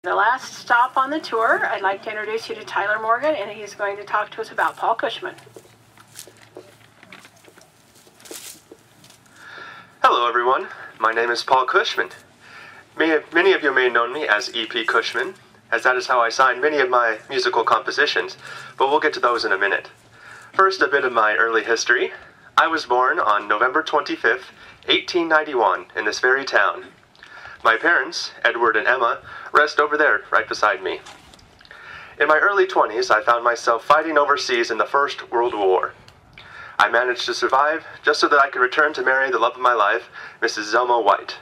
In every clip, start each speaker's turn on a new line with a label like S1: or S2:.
S1: The last stop on the tour, I'd like to introduce you to Tyler Morgan, and he's going to talk to us about Paul Cushman.
S2: Hello everyone, my name is Paul Cushman. Many of you may know me as E.P. Cushman, as that is how I signed many of my musical compositions, but we'll get to those in a minute. First, a bit of my early history. I was born on November 25th, 1891, in this very town. My parents, Edward and Emma, rest over there, right beside me. In my early 20s, I found myself fighting overseas in the First World War. I managed to survive just so that I could return to marry the love of my life, Mrs. Zelma White.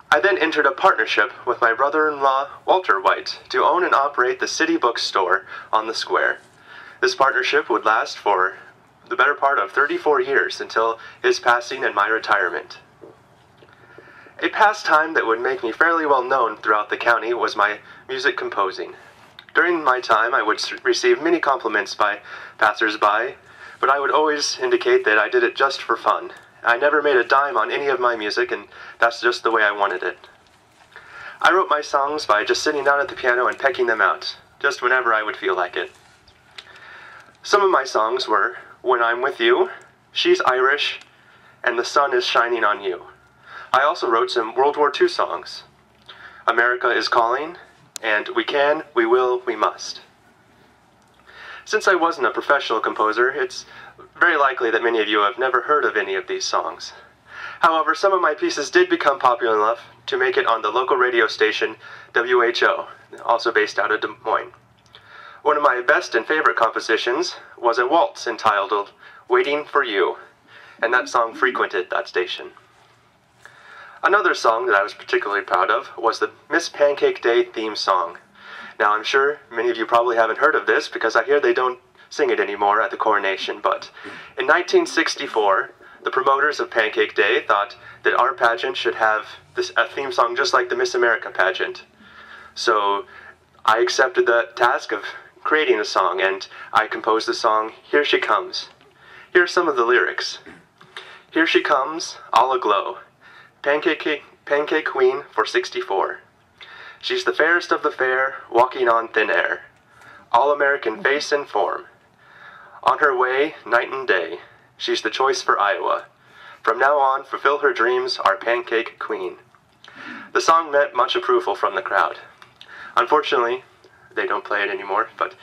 S2: I then entered a partnership with my brother-in-law, Walter White, to own and operate the city bookstore on the square. This partnership would last for the better part of 34 years until his passing and my retirement. A pastime that would make me fairly well known throughout the county was my music composing. During my time, I would receive many compliments by passers-by, but I would always indicate that I did it just for fun. I never made a dime on any of my music, and that's just the way I wanted it. I wrote my songs by just sitting down at the piano and pecking them out, just whenever I would feel like it. Some of my songs were When I'm With You, She's Irish, and The Sun is Shining on You. I also wrote some World War II songs, America is Calling, and We Can, We Will, We Must. Since I wasn't a professional composer, it's very likely that many of you have never heard of any of these songs. However, some of my pieces did become popular enough to make it on the local radio station WHO, also based out of Des Moines. One of my best and favorite compositions was a waltz entitled Waiting for You, and that song frequented that station. Another song that I was particularly proud of was the Miss Pancake Day theme song. Now, I'm sure many of you probably haven't heard of this because I hear they don't sing it anymore at the coronation, but in 1964, the promoters of Pancake Day thought that our pageant should have a theme song just like the Miss America pageant. So I accepted the task of creating a song, and I composed the song Here She Comes. Here are some of the lyrics. Here she comes, all aglow. Pancake Queen for 64. She's the fairest of the fair, walking on thin air. All-American face and form. On her way, night and day. She's the choice for Iowa. From now on, fulfill her dreams, our Pancake Queen. The song met much approval from the crowd. Unfortunately, they don't play it anymore, but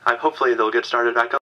S2: hopefully they'll get started back up.